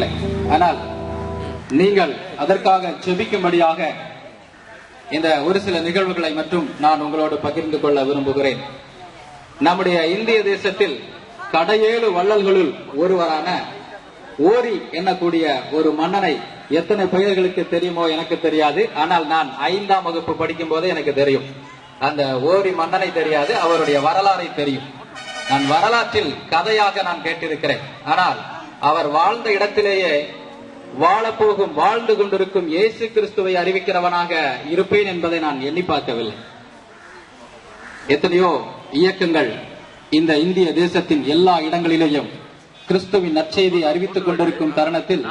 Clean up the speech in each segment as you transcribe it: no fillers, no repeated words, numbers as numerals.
இல்லை. ஆனால் நீங்கள் அதற்காக ஜெபிக்கும்படியாக இந்த ஒரு சில நிகழ்வுகளை மட்டும் நான் உங்களோடு பகிர்ந்து கொள்ள விரும்புகிறேன். நம்முடைய இந்திய தேசத்தில் கடையேழு வள்ளல்களுள் ஒருவரான ஓரி என்னக்கூடிய ஒரு மன்னனை எத்தனை பெயர்களுக்கு தெரியுமோ எனக்கு தெரியாது. ஆனால் நான் 5ஆம் வகுப்பு படிக்கும் போதே எனக்கு தெரியும். அந்த ஓரி மன்னனை தெரியாது, அவருடைய வரலாறை தெரியும். நான் வரலாற்றில் கதையாக நான் கேட்டிருக்கிறேன். ஆனால் அவர் வாழ்ந்த இடத்திலேயே வாழப்போகும் வாழ்ந்து கொண்டிருக்கும் இயேசு கிறிஸ்துவை அறிவிக்கிறவனாக இருப்பேன் என்பதை நான் எண்ணி பார்க்கவில்லை. எத்தனையோ இயக்கங்கள் இந்த இந்திய தேசத்தின் எல்லா இடங்களிலேயும் கிறிஸ்துவின் நற்செய்தியை அறிவித்துக் கொண்டிருக்கும் தருணத்தில்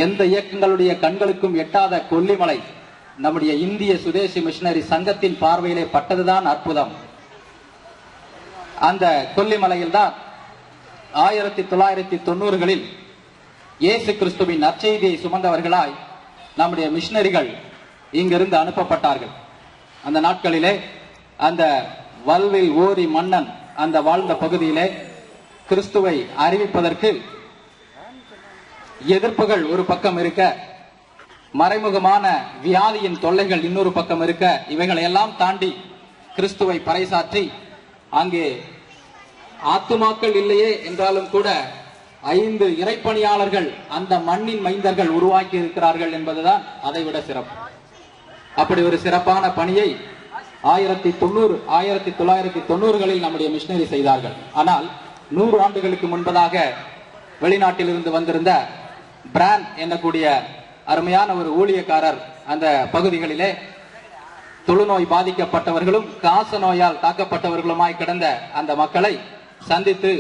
எந்த இயக்கங்களுடைய கண்களுக்கும் எட்டாத கொல்லிமலை நம்முடைய இந்திய சுதேசி மிஷனரி சங்கத்தின் பார்வையிலே பட்டதுதான் அற்புதம். அந்த கொல்லிமலையில் தான் 1990களில் இயேசு கிறிஸ்துவின் நற்செய்தியை சுமந்தவர்களாய் நம்முடைய மிஷனரிகள் இங்கிருந்து அனுப்பப்பட்டார்கள். அந்த நாட்களிலே அந்த வல்வில் ஓரி மன்னன் அந்த வாழ்ந்த பகுதியிலே கிறிஸ்துவை அறிவிப்பதற்கு எதிர்ப்புகள் ஒரு பக்கம் இருக்க, மறைமுகமான வியாதியின் தொல்லைகள் இன்னொரு பக்கம் இருக்க, இவைகளை எல்லாம் தாண்டி கிறிஸ்துவை பறைசாற்றி அங்கே ஆத்துமாக்கள் இல்லையே என்றாலும் கூட 5 இறைப்பணியாளர்கள் அந்த மண்ணின் மைந்தர்கள் உருவாக்கி இருக்கிறார்கள் என்பதுதான் அதைவிட சிறப்பு. அப்படி ஒரு சிறப்பான பணியை 1990களில் நம்முடைய மிஷனரி செய்தார்கள். ஆனால் 100 ஆண்டுகளுக்கு முன்பதாக வெளிநாட்டில் இருந்து வந்திருந்த பிராண்ட் என்னக்கூடிய அருமையான ஒரு ஊழியக்காரர் அந்த பகுதிகளிலே தொழுநோய் பாதிக்கப்பட்டவர்களும் காச நோயால் தாக்கப்பட்டவர்களுமாய் கிடந்த அந்த மக்களை சந்தித்து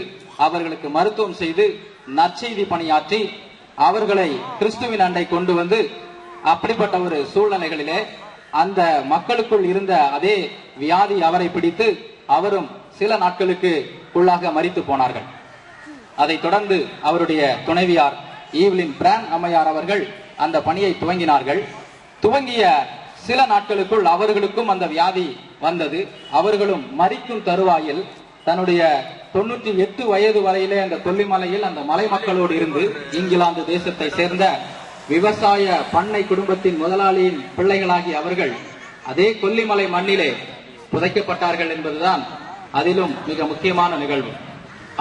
அவர்களுக்கு மருத்துவம் செய்து நற்செய்தி பணியாற்றி அவர்களை கிறிஸ்துவின் அண்டை கொண்டு வந்து, அப்படிப்பட்ட ஒரு சூழ்நிலைகளிலே அந்த மக்களுக்குள் இருந்த அதே வியாதி அவரை பிடித்து அவரும் சில நாட்களுக்கு உள்ளாக மரித்து போனார்கள். அதைத் தொடர்ந்து அவருடைய துணைவியார் ஈவ்லின் பிராண்ட் அம்மையார் அவர்கள் அந்த பணியை துவங்கினார்கள். துவங்கிய சில நாட்களுக்குள் அவர்களுக்கும் அந்த வியாதி வந்தது. அவர்களும் மரிக்கும் தருவாயில் தன்னுடைய 98 வயது வரையிலே அந்த கொல்லிமலையில் அந்த மலை மக்களோடு இருந்து இங்கிலாந்து தேசத்தை சேர்ந்த விவசாய பண்ணை குடும்பத்தின் முதலாளியின் பிள்ளைகளாகி அவர்கள் அதே கொல்லிமலை மண்ணிலே புதைக்கப்பட்டார்கள் என்பதுதான் அதிலும் மிக முக்கியமான நிகழ்வு.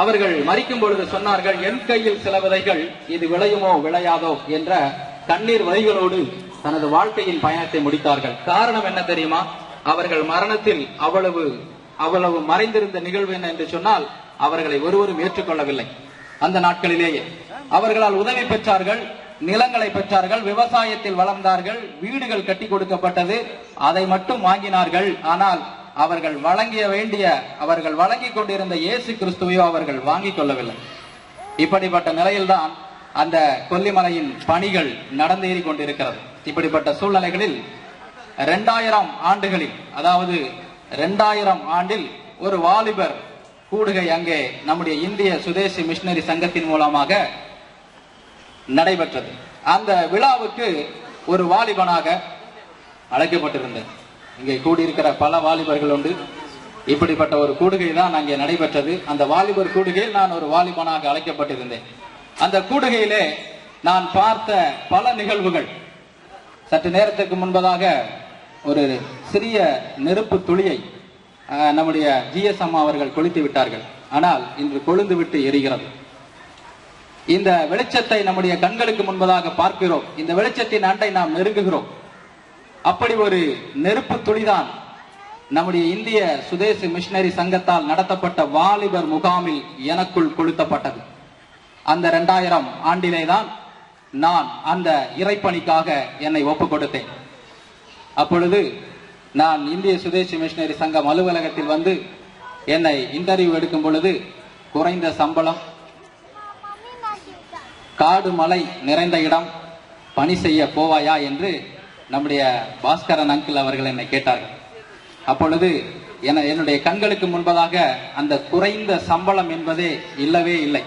அவர்கள் மரிக்கும் பொழுது சொன்னார்கள், என் கையில் சில விதைகள், இது விளையுமோ விளையாதோ என்ற கண்ணீர் வரிகளோடு தனது வாழ்க்கையின் பயணத்தை முடித்தார்கள். காரணம் என்ன தெரியுமா? அவர்கள் மரணத்தில் அவ்வளவு மறைந்திருந்த நிகழ்வு என்ன என்று சொன்னால், அவர்களை ஒருவரும் ஏற்றுக்கொள்ளவில்லை. அந்த நாட்களிலேயே அவர்களால் உதவி பெற்றார்கள், நிலங்களை பெற்றார்கள், விவசாயத்தில் வளர்ந்தார்கள், வீடுகள் கட்டி கொடுக்கப்பட்டது, அதை மட்டும் வாங்கினார்கள். ஆனால் அவர்கள் வழங்கி கொண்டிருந்த இயேசு கிறிஸ்துவையோ அவர்கள் வாங்கிக் கொள்ளவில்லை. இப்படிப்பட்ட நிலையில்தான் அந்த கொல்லிமலையின் பணிகள் நடந்தேறி கொண்டிருக்கிறது. இப்படிப்பட்ட சூழ்நிலைகளில் 2000 ஆண்டுகளில், அதாவது 2000 ஆண்டில் ஒரு வாலிபர் கூடுகை அங்கே நம்முடைய இந்திய சுதேசி மிஷனரி சங்கத்தின் மூலமாக நடைபெற்றது. அந்த விழாவுக்கு ஒரு வாலிபனாக அழைக்கப்பட்டிருந்தேன். இங்கே கூடியிருக்கிற பல வாலிபர்கள் உண்டு. இப்படிப்பட்ட ஒரு கூடுகை தான் அங்கே நடைபெற்றது. அந்த வாலிபர் கூடுகையில் நான் ஒரு வாலிபனாக அழைக்கப்பட்டிருந்தேன். அந்த கூடுகையிலே நான் பார்த்த பல நிகழ்வுகள். சற்று நேரத்துக்கு முன்பதாக ஒரு சிறிய நெருப்பு துளியை நம்முடைய GS அம்மா அவர்கள் கொளுத்தி விட்டார்கள். ஆனால் இன்று கொழுந்து விட்டு எரிகிறது. இந்த வெளிச்சத்தை நம்முடைய கண்களுக்கு முன்பதாக பார்க்கிறோம். இந்த வெளிச்சத்தின் அண்டை நாம் நெருங்குகிறோம். அப்படி ஒரு நெருப்பு துளிதான் நம்முடைய இந்திய சுதேசி மிஷனரி சங்கத்தால் நடத்தப்பட்ட வாலிபர் முகாமில் எனக்குள் கொளுத்தப்பட்டது. அந்த 2000 ஆண்டிலேதான் நான் அந்த இறைப்பணிக்காக என்னை ஒப்புக் கொடுத்தேன். அப்பொழுது நான் இந்திய சுதேசி மிஷனரி சங்கம் அலுவலகத்தில் வந்து என்னை இன்டர்வியூ எடுக்கும் பொழுது, குறைந்த சம்பளம், காடு மலை நிறைந்த இடம், பணி செய்ய போவாயா என்று நம்முடைய பாஸ்கரன் அங்கிள் அவர்கள் என்னை கேட்டார்கள். அப்பொழுது என்னுடைய கண்களுக்கு முன்பதாக அந்த குறைந்த சம்பளம் என்பதே இல்லவே இல்லை.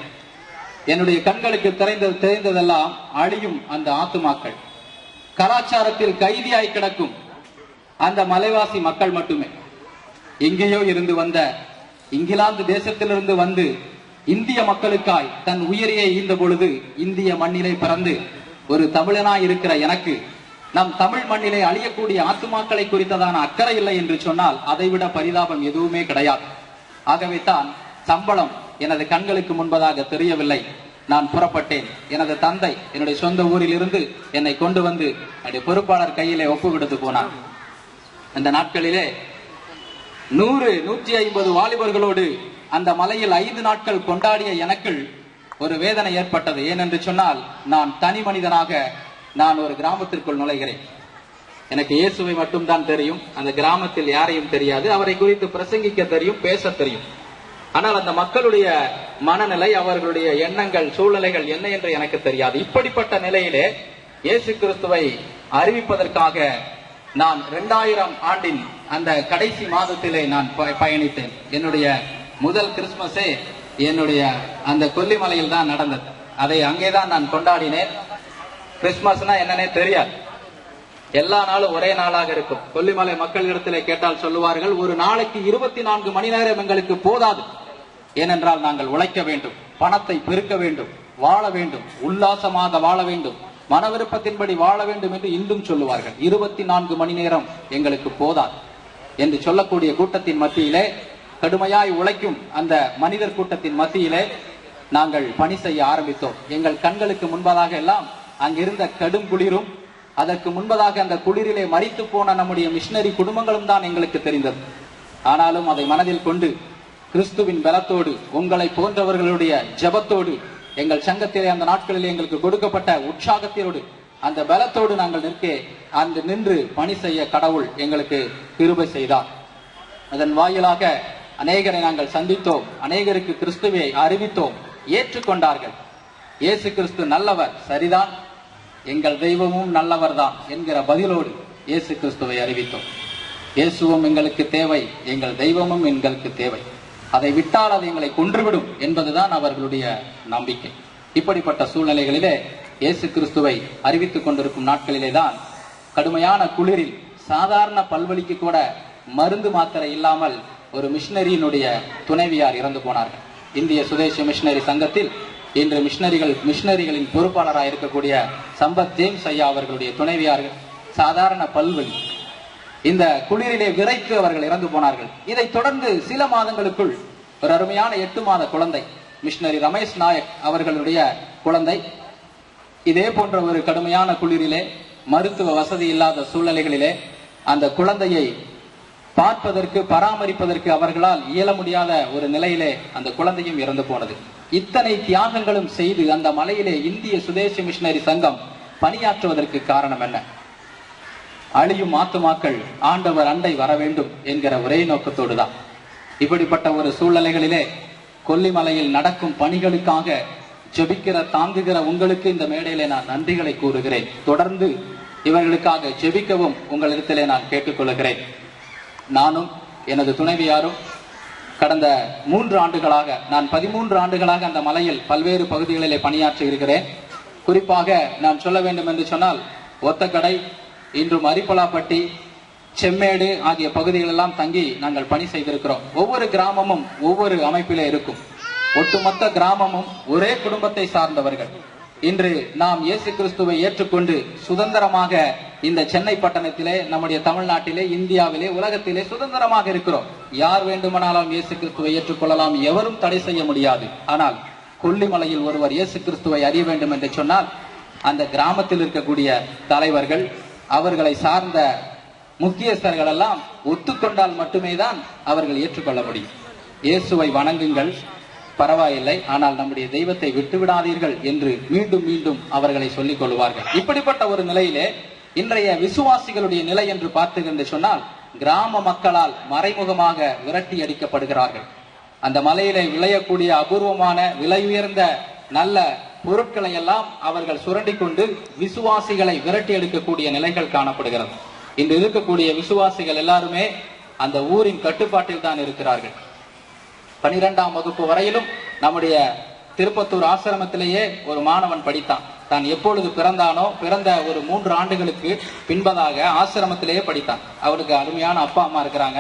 என்னுடைய கண்களுக்கு தெரிந்ததெல்லாம் அழியும் அந்த ஆத்துமாக்கள், கலாச்சாரத்தில் கைதியாய் கிடக்கும் அந்த மலைவாசி மக்கள் மட்டுமே. எங்கேயோ இருந்து வந்த, இங்கிலாந்து தேசத்திலிருந்து வந்து இந்திய மக்களுக்காய் தன் உயிரையே ஈந்த பொழுது இந்திய மண்ணிலே பிறந்து ஒரு தமிழனாய் இருக்கிற எனக்கு நம் தமிழ் மண்ணிலே அழியக்கூடிய ஆத்துமாக்களை குறித்ததான அக்கறை இல்லை என்று சொன்னால் அதைவிட பரிதாபம் எதுவுமே கிடையாது. ஆகவே தான் சம்பளம் எனது கண்களுக்கு முன்பதாக தெரியவில்லை. நான் புறப்பட்டேன். எனது தந்தை என்னுடைய சொந்த ஊரில் இருந்து என்னை கொண்டு வந்து என்னுடைய பொறுப்பாளர் கையிலே ஒப்பு கொடுத்து போனார். அந்த நாட்களிலே 100-150 வாலிபர்களோடு அந்த மலையில் 5 நாட்கள் கொண்டாடிய எனக்கு ஒரு வேதனை ஏற்பட்டது. ஏனென்று சொன்னால், நான் தனி மனிதனாக நான் ஒரு கிராமத்திற்குள் நுழைகிறேன். எனக்கு இயேசுவை மட்டும்தான் தெரியும். அந்த கிராமத்தில் யாரையும் தெரியாது. அவரை குறித்து பிரசங்கிக்க தெரியும், பேச தெரியும். ஆனால் அந்த மக்களுடைய மனநிலை, அவர்களுடைய எண்ணங்கள், சூழ்நிலைகள் என்ன என்று எனக்கு தெரியாது. இப்படிப்பட்ட நிலையிலே இயேசு கிறிஸ்துவை அறிவிப்பதற்காக நான் 2000 ஆண்டின் அந்த கடைசி மாதத்திலே நான் பயணித்தேன். என்னுடைய முதல் கிறிஸ்துமஸே என்னுடைய அந்த கொல்லிமலையில் தான் நடந்தது. அதை அங்கேதான் நான் கொண்டாடினேன். கிறிஸ்துமஸ்னா என்னன்னே தெரியாது. எல்லா நாளும் ஒரே நாளாக இருக்கும். கொல்லிமலை மக்களிடத்திலே கேட்டால் சொல்லுவார்கள், ஒரு நாளைக்கு 24 மணி நேரம் எங்களுக்கு போதாது. ஏனென்றால் நாங்கள் உழைக்க வேண்டும், பணத்தை பெருக்க வேண்டும், வாழ வேண்டும், உல்லாசமாக வாழ வேண்டும், மன விருப்பத்தின்படி வாழ வேண்டும் என்று இன்றும் சொல்லுவார்கள். 24 மணி நேரம் எங்களுக்கு போதாது என்று சொல்லக்கூடிய கூட்டத்தின் மத்தியிலே, கடுமையாய் உழைக்கும் அந்த மனிதர் கூட்டத்தின் மத்தியிலே நாங்கள் பணி செய்ய ஆரம்பித்தோம். எங்கள் கண்களுக்கு முன்பதாக எல்லாம் அங்கிருந்த கடும் குளிரும், அதற்கு முன்பதாக அந்த குளிரிலே மரித்து போன நம்முடைய மிஷனரி குடும்பங்களும் தான் எங்களுக்கு தெரிந்தது. ஆனாலும் அதை மனதில் கொண்டு கிறிஸ்துவின் பலத்தோடு, உங்களை போன்றவர்களுடைய ஜெபத்தோடு, எங்கள் சங்கத்திலே அந்த நாட்களில் எங்களுக்கு கொடுக்கப்பட்ட உற்சாகத்தோடு, அந்த பலத்தோடு நாங்கள் நின்று பணி செய்ய கடவுள் எங்களுக்கு கிருபை செய்தார். அதன் வாயிலாக அநேகரை நாங்கள் சந்தித்தோம். அநேகருக்கு கிறிஸ்துவை அறிவித்தோம், ஏற்றுக்கொண்டார்கள். இயேசு கிறிஸ்து நல்லவர், சரிதான், எங்கள் தெய்வமும் நல்லவர் தான் என்கிற பதிலோடு இயேசு கிறிஸ்துவை அறிவித்தோம். இயேசுவும் எங்களுக்கு தேவை, எங்கள் தெய்வமும் எங்களுக்கு தேவை, அதை விட்டால் அது எங்களை கொன்றுவிடும் என்பதுதான் அவர்களுடைய நம்பிக்கை. இப்படிப்பட்ட சூழ்நிலைகளிலே இயேசு கிறிஸ்துவை அறிவித்துக் கொண்டிருக்கும் நாட்களிலே தான் கடுமையான குளிரில் சாதாரண பல்வலிக்கு கூட மருந்து மாத்திரை இல்லாமல் ஒரு மிஷனரியினுடைய துணைவியார் இறந்து போனார்கள். இந்திய சுதேச மிஷனரி சங்கத்தில் இன்று மிஷனரிகளின் பொறுப்பாளராக இருக்கக்கூடிய சம்பத் ஜேம்ஸ் ஐயா அவர்களுடைய துணைவியார்கள் சாதாரண பல்வலி, இந்த குளிரிலே விரைத்து அவர்கள் இறந்து போனார்கள். இதை தொடர்ந்து சில மாதங்களுக்குள் ஒரு அருமையான 8 மாத குழந்தை, மிஷனரி ரமேஷ் நாயக் அவர்களுடைய குழந்தை, இதே போன்ற ஒரு கடுமையான குளிரிலே, மருத்துவ வசதி இல்லாத சூழ்நிலைகளிலே அந்த குழந்தையை பார்ப்பதற்கு, பராமரிப்பதற்கு அவர்களால் இயல முடியாத ஒரு நிலையிலே அந்த குழந்தையும் இறந்து போனது. இத்தனை தியாகங்களும் செய்து அந்த மலையிலே இந்திய சுதேச மிஷனரி சங்கம் பணியாற்றுவதற்கு காரணம் என்ன? அழியும் ஆத்துமாக்கள் ஆண்டவர் அண்டை வர வேண்டும் என்கிற ஒரே நோக்கத்தோடு தான். இப்படிப்பட்ட ஒரு சூழ்நிலைகளிலே கொல்லிமலையில் நடக்கும் பணிகளுக்காக ஜெபிக்கிற, தாங்குகிற உங்களுக்கு இந்த மேடையிலே நான் நன்றிகளை கூறுகிறேன். தொடர்ந்து இவர்களுக்காக ஜெபிக்கவும் உங்களிடத்திலே நான் கேட்டுக்கொள்கிறேன். நானும் எனது துணைவியாரும் கடந்த 3 ஆண்டுகளாக, நான் 13 ஆண்டுகளாக அந்த மலையில் பல்வேறு பகுதிகளிலே பணியாற்றி இருக்கிறேன். குறிப்பாக நான் சொல்ல வேண்டும் என்று சொன்னால், ஒத்தக்கடை, இன்றும் அரிப்பலாப்பட்டி, செம்மேடு ஆகிய பகுதிகளெல்லாம் தங்கி நாங்கள் பணி செய்திருக்கிறோம். ஒவ்வொரு கிராமமும் ஒவ்வொரு அமைப்பிலே இருக்கும். ஒட்டுமொத்த கிராமமும் ஒரே குடும்பத்தை சார்ந்தவர்கள். இன்று நாம் இயேசு கிறிஸ்துவை ஏற்றுக்கொண்டு சுதந்திரமாக இந்த சென்னை பட்டணத்திலே, நம்முடைய தமிழ்நாட்டிலே, இந்தியாவிலே, உலகத்திலே சுதந்திரமாக இருக்கிறோம். யார் வேண்டுமானாலும் இயேசு கிறிஸ்துவை ஏற்றுக்கொள்ளலாம், எவரும் தடை செய்ய முடியாது. ஆனால் கொல்லிமலையில் ஒருவர் இயேசு கிறிஸ்துவை அறிய வேண்டும் என்று சொன்னால் அந்த கிராமத்தில் இருக்கக்கூடிய தலைவர்கள், அவர்களை சார்ந்த முக்கியஸ்தர்கள் எல்லாம் ஒத்துக்கொண்டால் மட்டுமே தான் அவர்கள் ஏற்றுக்கொள்ள முடியும். இயேசுவை வணங்குங்கள், பரவாயில்லை, ஆனால் நம்முடைய தெய்வத்தை விட்டுவிடாதீர்கள் என்று மீண்டும் மீண்டும் அவர்களை சொல்லிக் கொள்வார்கள். இப்படிப்பட்ட ஒரு நிலையிலே இன்றைய விசுவாசிகளுடைய நிலை என்று பார்த்தீர்கள் சொன்னால், கிராம மக்களால் மறைமுகமாக விரட்டி அடிக்கப்படுகிறார்கள். அந்த மலையிலே விளையக்கூடிய அபூர்வமான விலை உயர்ந்த நல்ல பொருட்களை எல்லாம் அவர்கள் சுரண்டி கொண்டு விசுவாசிகளை விரட்டி எடுக்கக்கூடிய நிலைகள் காணப்படுகிறது. இன்று இருக்கக்கூடிய விசுவாசிகள் எல்லாருமே அந்த ஊரின் கட்டுப்பாட்டில் தான் இருக்கிறார்கள். 12ஆம் வகுப்பு வரையிலும் நம்முடைய திருப்பத்தூர் ஆசிரமத்திலேயே ஒரு மாணவன் படித்தான். தான் எப்பொழுது பிறந்தானோ, பிறந்த ஒரு 3 ஆண்டுகளுக்கு பின்பதாக ஆசிரமத்திலேயே படித்தான். அவனுக்கு அருமையான அப்பா அம்மா இருக்கிறாங்க.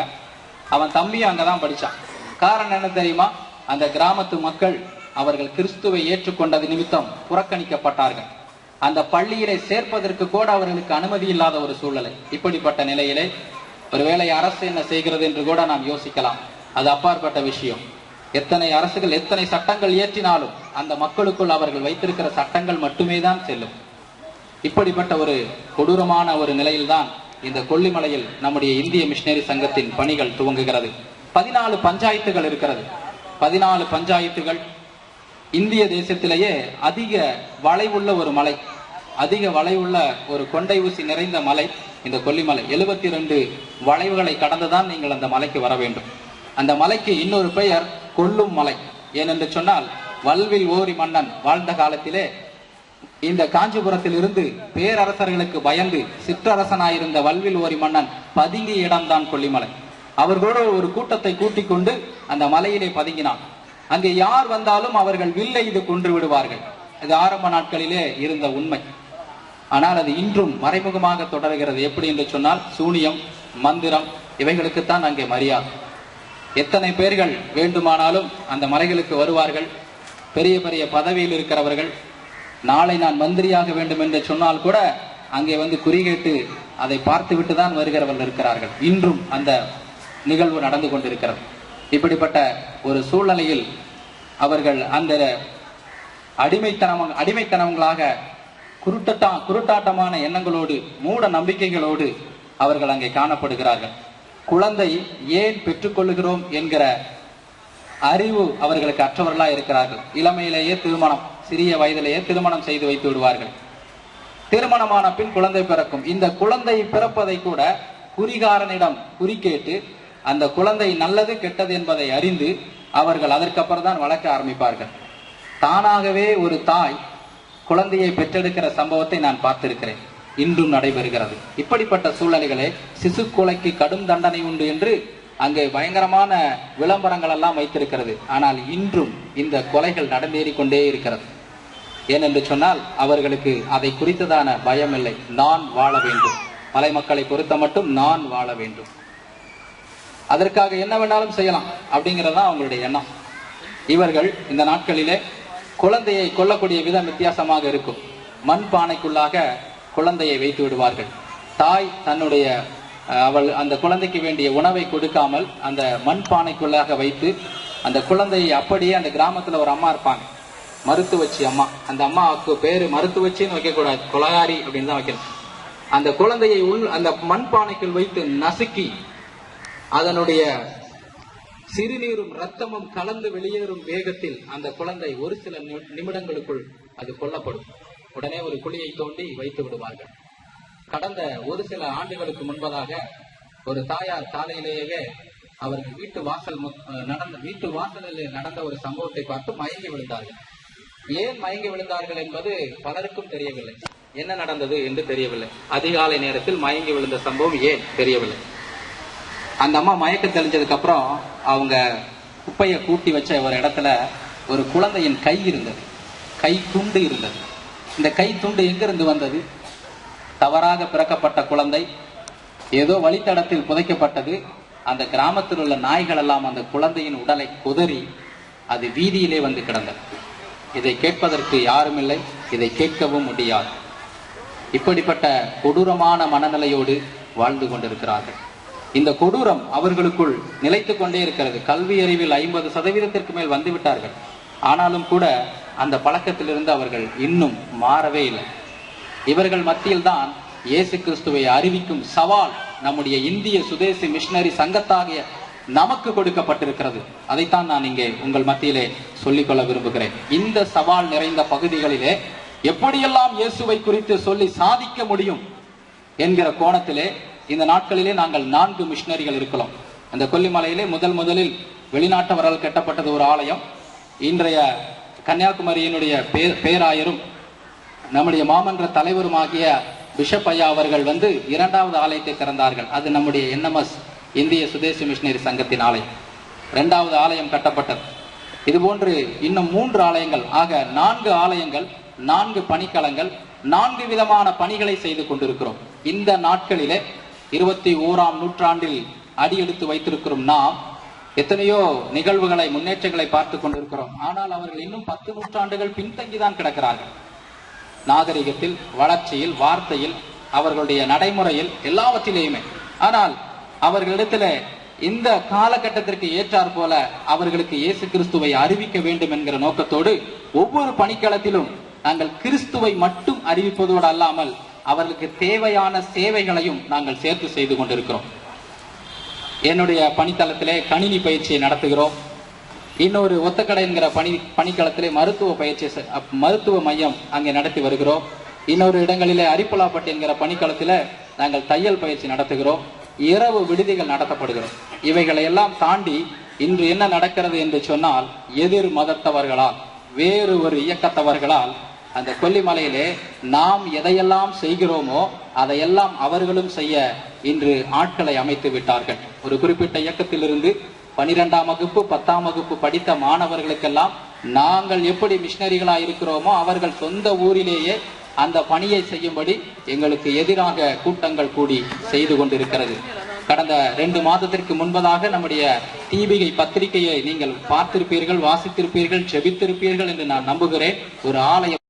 அவன் தம்பியும் அங்கதான் படிச்சான். காரணம் என்ன தெரியுமா? அந்த கிராமத்து மக்கள் அவர்கள் கிறிஸ்துவை ஏற்றுக்கொண்டது நிமித்தம் புறக்கணிக்கப்பட்டார்கள். அந்த பள்ளியிலே சேர்ப்பதற்கு கூட அவர்களுக்கு அனுமதி இல்லாத ஒரு சூழ்நிலை. இப்படிப்பட்ட நிலையிலே ஒருவேளை அரசு என்ன செய்கிறது என்று கூட நாம் யோசிக்கலாம். அது அப்பாற்பட்ட விஷயம். எத்தனை அரசுகள் எத்தனை சட்டங்கள் இயற்றினாலும் அந்த மக்களுக்குள் அவர்கள் வைத்திருக்கிற சட்டங்கள் மட்டுமே தான் செல்லும். இப்படிப்பட்ட ஒரு கொடூரமான ஒரு நிலையில்தான் இந்த கொல்லிமலையில் நம்முடைய இந்திய மிஷனரி சங்கத்தின் பணிகள் துவங்குகிறது. 14 பஞ்சாயத்துகள் இருக்கிறது. 14 பஞ்சாயத்துகள். இந்திய தேசத்திலேயே அதிக வளைவுள்ள ஒரு மலை, அதிக வளைவுள்ள ஒரு கொண்டை ஊசி நிறைந்த மலை இந்த கொல்லிமலை. 72 வளைவுகளை கடந்துதான் நீங்கள் அந்த மலைக்கு வர வேண்டும். அந்த மலைக்கு இன்னொரு பெயர் கொல்லும் மலை. ஏனென்று சொன்னால் வல்வில் ஓரி மன்னன் வாழ்ந்த காலத்திலே இந்த காஞ்சிபுரத்தில் இருந்து பேரரசர்களுக்கு பயந்து சிற்றரசனாயிருந்த வல்வில் ஓரி மன்னன் பதுங்கிய இடம்தான் கொல்லிமலை. அவர்களோடு ஒரு கூட்டத்தை கூட்டிக் கொண்டு அந்த மலையிலே பதுங்கினான். அங்கே யார் வந்தாலும் அவர்கள் வில்லை இது கொன்று விடுவார்கள். இது ஆரம்ப நாட்களிலே இருந்த உண்மை. ஆனால் அது இன்றும் மறைமுகமாக தொடர்கிறது. எப்படி என்று சொன்னால் சூனியம், மந்திரம், இவைகளுக்குத்தான் அங்கே மரியாதை. எத்தனை பேர்கள் வேண்டுமானாலும் அந்த மலைகளுக்கு வருவார்கள். பெரிய பெரிய பதவியில் இருக்கிறவர்கள் நாளை நான் மந்திரியாக வேண்டும் என்று சொன்னால் கூட அங்கே வந்து குறிகேட்டு அதை பார்த்து விட்டுதான் வருகிறவர்கள் இருக்கிறார்கள். இன்றும் அந்த நிகழ்வு நடந்து கொண்டிருக்கிறது. இப்படிப்பட்ட ஒரு சூழ்நிலையில் அவர்கள் அந்த அடிமைத்தனங்களாக குருட்டாட்டமான எண்ணங்களோடு மூட நம்பிக்கைகளோடு அவர்கள் அங்கே காணப்படுகிறார்கள். குழந்தை ஏன் பெற்றுக்கொள்ளுகிறோம் என்கிற அறிவு அவர்களுக்கு அற்றவர்களா இருக்கிறார்கள். இளமையிலேயே திருமணம், சிறிய வயதிலேயே திருமணம் செய்து வைத்து விடுவார்கள். திருமணமான பின் குழந்தை பிறக்கும். இந்த குழந்தை பிறப்பதை கூட குறிகாரனிடம் குறி கேட்டு அந்த குழந்தை நல்லது கெட்டது என்பதை அறிந்து அவர்கள் அதற்கப்புறம் தான் வளர்க்க ஆரம்பிப்பார்கள். தானாகவே ஒரு தாய் குழந்தையை பெற்றெடுக்கிற சம்பவத்தை நான் பார்த்திருக்கிறேன். இன்றும் நடைபெறுகிறது. இப்படிப்பட்ட சூழ்நிலைகளே சிசு கொலைக்கு கடும் தண்டனை உண்டு என்று அங்கே பயங்கரமான விளம்பரங்கள் எல்லாம் வைத்திருக்கிறது. ஆனால் இன்றும் இந்த கொலைகள் நடந்தேறி கொண்டே இருக்கிறது. ஏனென்று சொன்னால் அவர்களுக்கு அதை குறித்ததான பயம் இல்லை. நான் வாழ வேண்டும், மலை மக்களை பொறுத்த மட்டும் நான் வாழ வேண்டும், அதற்காக என்ன வேணாலும் செய்யலாம் அப்படிங்கிறதா அவங்களுடைய எண்ணம். இவர்கள் இந்த நாட்களிலே குழந்தையை கொல்லக்கூடிய விதம் வித்தியாசமாக இருக்கும். மண் பானைக்குள்ளாக குழந்தையை வைத்து விடுவார்கள். தாய் தன்னுடைய அந்த குழந்தைக்கு வேண்டிய உணவை கொடுக்காமல் அந்த மண் பானைக்குள்ளாக வைத்து அந்த குழந்தையை அப்படியே, அந்த கிராமத்துல ஒரு அம்மா இருப்பாங்க, மருத்துவச்சி அம்மா. அந்த அம்மாவுக்கு பேரு மருத்துவச்சின்னு வைக்கக்கூடாது, கொலகாரி அப்படின்னு தான் வைக்கணும். அந்த குழந்தையை அந்த மண் பானைக்குள் வைத்து நசுக்கி அதனுடைய சிறுநீரும் ரத்தமும் கலந்து வெளியேறும் வேகத்தில் அந்த குழந்தை ஒரு சில நிமிடங்களுக்குள் அது கொல்லப்படும். உடனே ஒரு குழியை தோண்டி வைத்து விடுவார்கள். கடந்த ஒரு சில ஆண்டுகளுக்கு முன்பதாக ஒரு தாயார் காலையிலேயே அவர்கள் வீட்டு வாசலில் நடந்த ஒரு சம்பவத்தை பார்த்து மயங்கி விழுந்தார்கள். ஏன் மயங்கி விழுந்தார்கள் என்பது பலருக்கும் தெரியவில்லை. என்ன நடந்தது என்று தெரியவில்லை. அதிகாலை நேரத்தில் மயங்கி விழுந்த சம்பவம் ஏன் தெரியவில்லை. அந்த அம்மா மயக்கம் தெளிஞ்சதுக்கு அப்புறம் அவங்க குப்பையை கூட்டி வச்ச ஒரு இடத்துல ஒரு குழந்தையின் கை இருந்தது, கை துண்டு இருந்தது. இந்த கை துண்டு எங்கிருந்து வந்தது? தவறாக பிறக்கப்பட்ட குழந்தை ஏதோ வழித்தடத்தில் புதைக்கப்பட்டது. அந்த கிராமத்தில் உள்ள நாய்கள் எல்லாம் அந்த குழந்தையின் உடலை குதறி அது வீதியிலே வந்து கிடந்தது. இதை கேட்பதற்கு யாரும் இல்லை, இதை கேட்கவும் முடியாது. இப்படிப்பட்ட கொடூரமான மனநிலையோடு வாழ்ந்து கொண்டிருக்கிறார்கள். இந்த கொடூரம் அவர்களுக்குள் நிலைத்துக் கொண்டே இருக்கிறது. கல்வி அறிவில் 50% மேல் வந்துவிட்டார்கள். ஆனாலும் கூட அந்த பழக்கத்திலிருந்து அவர்கள் இன்னும் மாறவே இல்லை. இவர்கள் மத்தியில் தான் இயேசு கிறிஸ்துவை அறிவிக்கும் சவால் நம்முடைய இந்திய சுதேசி மிஷனரி சங்கத்தாகிய நமக்கு கொடுக்கப்பட்டிருக்கிறது. அதைத்தான் நான் இங்கே உங்கள் மத்தியிலே சொல்லிக்கொள்ள விரும்புகிறேன். இந்த சவால் நிறைந்த பகுதிகளிலே எப்படியெல்லாம் இயேசுவை குறித்து சொல்லி சாதிக்க முடியும் என்கிற கோணத்திலே இந்த நாட்களிலே நாங்கள் 4 மிஷனரிகள் இருக்கிறோம். அந்த கொல்லிமலையிலே முதலில் வெளிநாட்டவரால் கட்டப்பட்டது ஒரு ஆலயம். இன்றைய கன்னியாகுமரியினுடைய பேராயரும் நம்முடைய மாமன்ற தலைவருமாகிய பிஷப் ஐயா அவர்கள் வந்து 2வது ஆலயத்தை திறந்தார்கள். அது நம்முடைய NMS இந்திய சுதேசி மிஷனரி சங்கத்தின் ஆலயம். 2வது ஆலயம் கட்டப்பட்டது. இதுபோன்று இன்னும் 3 ஆலயங்கள், ஆக 4 ஆலயங்கள், 4 பணிக்களங்கள், 4 விதமான பணிகளை செய்து கொண்டிருக்கிறோம். இந்த நாட்களிலே 21ஆம் நூற்றாண்டில் அடியெடுத்து வைத்திருக்கிறோம். நாம் எத்தனையோ நிகழ்வுகளை, முன்னேற்றங்களை பார்த்து கொண்டிருக்கிறோம். ஆனால் அவர்கள் இன்னும் 10 நூற்றாண்டுகள் பின்தங்கிதான் கிடக்கிறார்கள். நாகரிகத்தில், வளர்ச்சியில், வார்த்தையில், அவர்களுடைய நடைமுறையில், எல்லாவற்றிலேயுமே. ஆனால் அவர்களிடத்துல இந்த காலகட்டத்திற்கு ஏற்றாற் போல அவர்களுக்கு இயேசு கிறிஸ்துவை அறிவிக்க வேண்டும் என்கிற நோக்கத்தோடு ஒவ்வொரு பணிக்களத்திலும் நாங்கள் கிறிஸ்துவை மட்டும் அறிவிப்பதோடு அல்லாமல் அவர்களுக்கு தேவையான சேவைகளையும் நாங்கள் சேர்த்து செய்து கொண்டிருக்கிறோம். என்னுடைய பணித்தளத்திலே கணினி பயிற்சியை நடத்துகிறோம். இன்னொரு ஒத்தக்கடை என்கிற பணிக்களத்திலே மருத்துவ மையம் அங்கே நடத்தி வருகிறோம். இன்னொரு இடங்களிலே அரிப்பலாப்பட்டி என்கிற பணிக்களத்தில நாங்கள் தையல் பயிற்சி நடத்துகிறோம். இரவு விடுதிகள் நடத்தப்படுகிறோம். இவைகளை எல்லாம் தாண்டி இன்று என்ன நடக்கிறது என்று சொன்னால், எதிர் மதத்தவர்களால், வேறு ஒரு இயக்கத்தவர்களால் அந்த கொல்லிமலையிலே நாம் எதையெல்லாம் செய்கிறோமோ அதையெல்லாம் அவர்களும் செய்ய இன்று ஆட்களை அமைத்து விட்டார்கள். ஒரு குறிப்பிட்ட இயக்கத்திலிருந்து 12ஆம் வகுப்பு 10ஆம் வகுப்பு படித்த மாணவர்களுக்கெல்லாம் நாங்கள் எப்படி மிஷனரிகளாக இருக்கிறோமோ அவர்கள் சொந்த ஊரிலேயே அந்த பணியை செய்யும்படி எங்களுக்கு எதிராக கூட்டங்கள் கூடி செய்து கொண்டிருக்கிறது. கடந்த 2 மாதத்திற்கு முன்பதாக நம்முடைய தீபிகை பத்திரிகையை நீங்கள் பார்த்திருப்பீர்கள், வாசித்திருப்பீர்கள், செபித்திருப்பீர்கள் என்று நான் நம்புகிறேன். ஒரு ஆலயம்